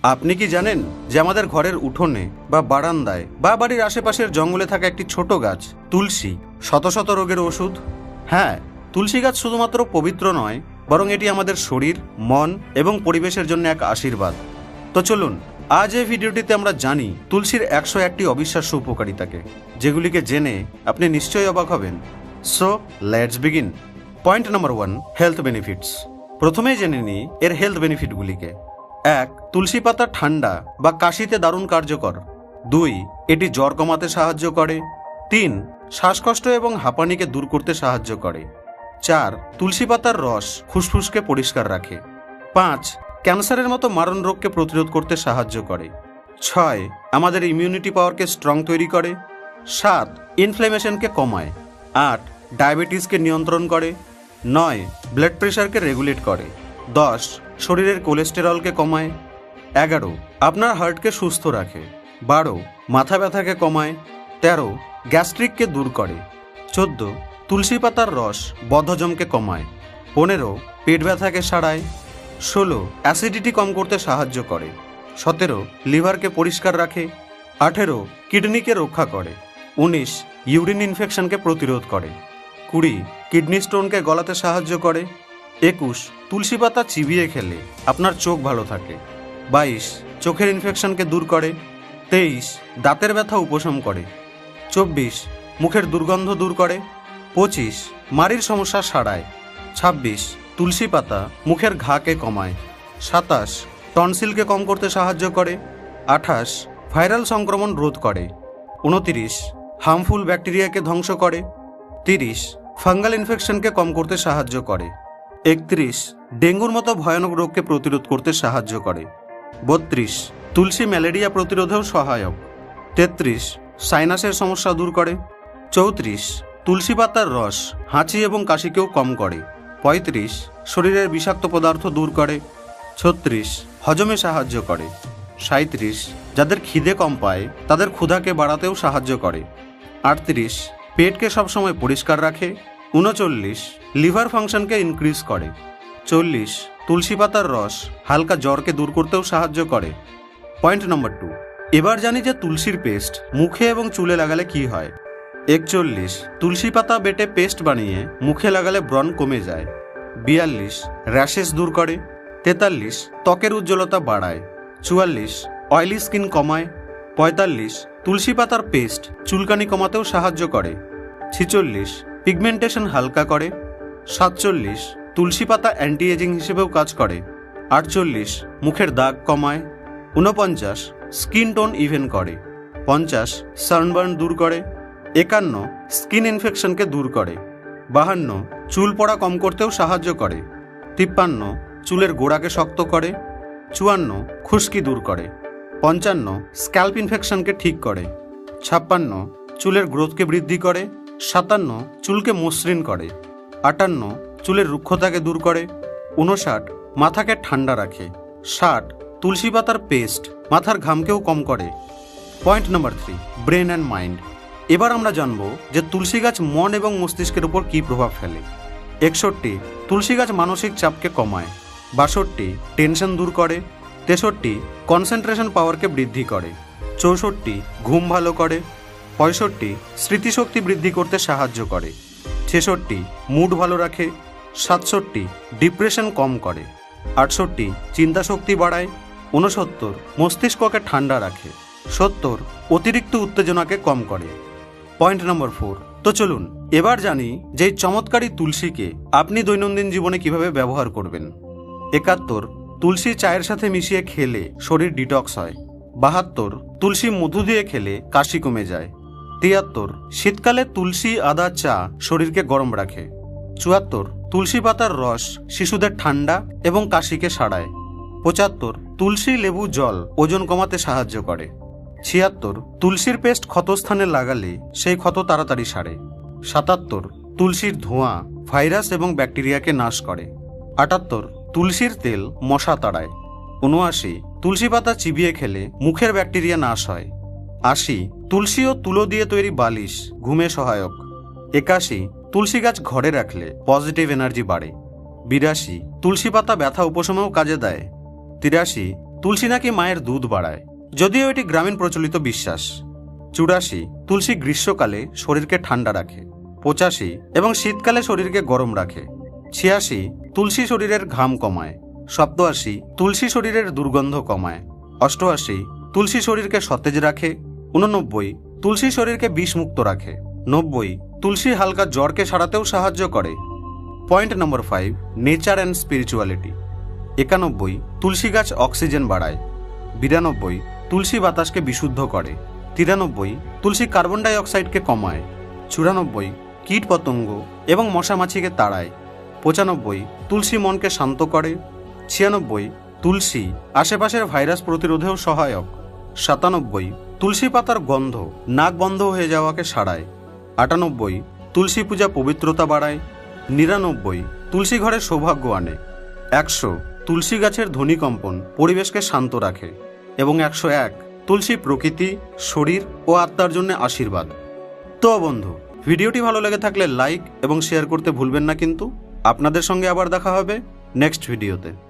আপনি কি জানেন যে আমাদের ঘরের উঠোনে বা বারান্দায় বা বাড়ির আশেপাশের জঙ্গলে থাকা একটি ছোট গাছ তুলসী শত শত রোগের ওষুধ? হ্যাঁ, তুলসী গাছ শুধুমাত্র পবিত্র নয়, বরং এটি আমাদের শরীর, মন এবং পরিবেশের জন্য এক আশীর্বাদ। তো চলুন, আজ এই ভিডিওটিতে আমরা জানি তুলসীর 101টি অবিশ্বাস্য উপকারিতাকে, যেগুলিকে জেনে আপনি নিশ্চয়ই অবাক হবেন। So let's begin. Point number 1, health benefits. প্রথমেই জেনে নিই এর হেলথ বেনিফিটগুলিকে। 1. তুলসী পাতা ঠান্ডা বা কাশিতে দারুণ কার্যকর। 2. এটি জ্বর কমাতে সাহায্য করে। 3. শ্বাসকষ্ট এবং হাঁপানিকে দূর করতে সাহায্য করে। 4. তুলসী পাতার রস ফুসফুসকে পরিষ্কার রাখে। 5. ক্যান্সারের মতো মারণ রোগকে প্রতিরোধ করতে সাহায্য করে। 6. আমাদের ইমিউনিটি পাওয়ারকে স্ট্রং তৈরি করে। 7. ইনফ্লেমেশনকে কমায়। 8. ডায়াবেটিসকে নিয়ন্ত্রণ করে। 9. ব্লাড প্রেশারকে রেগুলেট করে। 10. শরীরের কোলেস্টেরলকে কমায়। 11. আপনার হার্টকে সুস্থ রাখে। 12. মাথা ব্যথাকে কমায়। 13. গ্যাস্ট্রিককে দূর করে। 14. তুলসী পাতার রস বদহজমকে কমায়। 15. পেট ব্যথাকে সারায়। 16. অ্যাসিডিটি কম করতে সাহায্য করে। 17. লিভারকে পরিষ্কার রাখে। 18. কিডনিকে রক্ষা করে। 19. ইউরিন ইনফেকশনকে প্রতিরোধ করে। 20. কিডনি স্টোনকে গলাতে সাহায্য করে। 21. তুলসী পাতা চিবিয়ে খেলে আপনার চোখ ভালো থাকে। 22. চোখের ইনফেকশনকে দূর করে। 23. দাঁতের ব্যথা উপশম করে। 24. মুখের দুর্গন্ধ দূর করে। 25. মাড়ির সমস্যা সারায়। 26. তুলসী পাতা মুখের ঘাকে কমায়। 27. টনসিলকে কম করতে সাহায্য করে। 28. ভাইরাল সংক্রমণ রোধ করে। 29. হার্মফুল ব্যাকটেরিয়াকে ধ্বংস করে। 30. ফাঙ্গাল ইনফেকশনকে কম করতে সাহায্য করে। 31. ডেঙ্গুর মতো ভয়ানক রোগকে প্রতিরোধ করতে সাহায্য করে। 32. তুলসী ম্যালেরিয়া প্রতিরোধেও সহায়ক। 33. সাইনাসের সমস্যা দূর করে। 34. তুলসী পাতার রস হাঁচি এবং কাশিকেও কম করে। 35. শরীরের বিষাক্ত পদার্থ দূর করে। 36. হজমে সাহায্য করে। 37. যাদের খিদে কম পায় তাদের ক্ষুধাকে বাড়াতেও সাহায্য করে। 38. পেটকে সবসময় পরিষ্কার রাখে। 39. লিভার ফাংশনকে ইনক্রিজ করে। 40. তুলসী পাতার রস হালকা জ্বরকে দূর করতেও সাহায্য করে। পয়েন্ট নাম্বার 2, এবার জানি যে তুলসীর পেস্ট মুখে এবং চুলে লাগালে কি হয়। 41. তুলসী পাতা বেটে পেস্ট বানিয়ে মুখে লাগালে ব্রণ কমে যায়। 42. র্যাশেস দূর করে। 43. ত্বকের উজ্জ্বলতা বাড়ায়। 44. অয়েলি স্কিন কমায়। 45. তুলসী পাতার পেস্ট চুলকানি কমাতেও সাহায্য করে। 46. পিগমেন্টেশন হালকা করে। 47. তুলসী পাতা অ্যান্টি এজিং হিসেবেও কাজ করে। 48. মুখের দাগ কমায়। 49. স্কিন টোন ইভেন করে। 50. সানবার্ন দূর করে। 51. স্কিন ইনফেকশনকে দূর করে। 52. চুল পড়া কম করতেও সাহায্য করে। 53. চুলের গোড়াকে শক্ত করে। 54. খুশকি দূর করে। 55. স্ক্যাল্প ইনফেকশনকে ঠিক করে। 56. চুলের গ্রোথকে বৃদ্ধি করে। 57. চুলকে মসৃণ করে। 58. চুলের রুক্ষতাকে দূর করে। 59. মাথাকে ঠান্ডা রাখে। 60. তুলসী পাতার পেস্ট মাথার ঘামকেও কম করে। Point number 3, brain and mind. এবার আমরা জানব যে তুলসী গাছ মন এবং মস্তিষ্কের উপর কী প্রভাব ফেলে। 61. তুলসী গাছ মানসিক চাপকে কমায়। 62. টেনশন দূর করে। 63. কনসেন্ট্রেশন পাওয়ারকে বৃদ্ধি করে। 64. ঘুম ভালো করে। 65. স্মৃতিশক্তি বৃদ্ধি করতে সাহায্য করে। 66. মুড ভালো রাখে। 67. ডিপ্রেশন কম করে। 68. চিন্তা শক্তি বাড়ায়। 69. মস্তিষ্ককে ঠান্ডা রাখে। 70. অতিরিক্ত উত্তেজনাকে কম করে। পয়েন্ট নাম্বার 4, তো চলুন এবার জানি যে এই চমৎকারী তুলসীকে আপনি দৈনন্দিন জীবনে কিভাবে ব্যবহার করবেন। 71. তুলসী চায়ের সাথে মিশিয়ে খেলে শরীর ডিটক্স হয়। 72. তুলসী মধু দিয়ে খেলে কাশি কমে যায়। 73. শীতকালে তুলসী আদা চা শরীরকে গরম রাখে। 74. তুলসী পাতার রস শিশুদের ঠান্ডা এবং কাশিকে সারায়। 75. তুলসী লেবু জল ওজন কমাতে সাহায্য করে। 76. তুলসীর পেস্ট ক্ষতস্থানে লাগালে সেই ক্ষত তাড়াতাড়ি সারে। 77. তুলসীর ধোঁয়া ভাইরাস এবং ব্যাকটেরিয়াকে নাশ করে। 78. তুলসীর তেল মশা তাড়ায়। 79. তুলসী পাতা চিবিয়ে খেলে মুখের ব্যাকটেরিয়া নাশ হয়। 80. তুলসী ও তুলো দিয়ে তৈরি বালিশ ঘুমে সহায়ক। 81. তুলসী গাছ ঘরে রাখলে পজিটিভ এনার্জি বাড়ে। 82. তুলসী পাতা ব্যথা উপশমেও কাজে দেয়। 83. তুলসী নাকি মায়ের দুধ বাড়ায়, যদিও এটি গ্রামীণ প্রচলিত বিশ্বাস। 84, তুলসী গ্রীষ্মকালে শরীরকে ঠান্ডা রাখে। 85, এবং শীতকালে শরীরকে গরম রাখে। 86, তুলসী শরীরের ঘাম কমায়। 87, তুলসী শরীরের দুর্গন্ধ কমায়। 88, তুলসী শরীরকে সতেজ রাখে। 89, তুলসী শরীরকে বিষমুক্ত রাখে। 90, তুলসী হালকা জ্বরকে সারাতেও সাহায্য করে। Point number 5, nature and spirituality. 91, তুলসী গাছ অক্সিজেন বাড়ায়। 92, তুলসী বাতাসকে বিশুদ্ধ করে। 93, তুলসী কার্বন ডাই অক্সাইডকে কমায়। 94, কীট পতঙ্গ এবং মশামাছিকে তাড়ায়। 95, তুলসী মনকে শান্ত করে। 96, তুলসী আশেপাশের ভাইরাস প্রতিরোধেও সহায়ক। 97, তুলসী পাতার গন্ধ নাক বন্ধ হয়ে যাওয়াকে সারায়। 98, তুলসী পূজা পবিত্রতা বাড়ায়। 99, তুলসী ঘরে সৌভাগ্য আনে। 100, তুলসী গাছের ধ্বনিকম্পন পরিবেশকে শান্ত রাখে। এবং 101, তুলসী প্রকৃতি, শরীর ও আত্মার জন্য আশীর্বাদ। তো বন্ধু, ভিডিওটি ভালো লেগে থাকলে লাইক এবং শেয়ার করতে ভুলবেন না কিন্তু। আপনাদের সঙ্গে আবার দেখা হবে নেক্সট ভিডিওতে।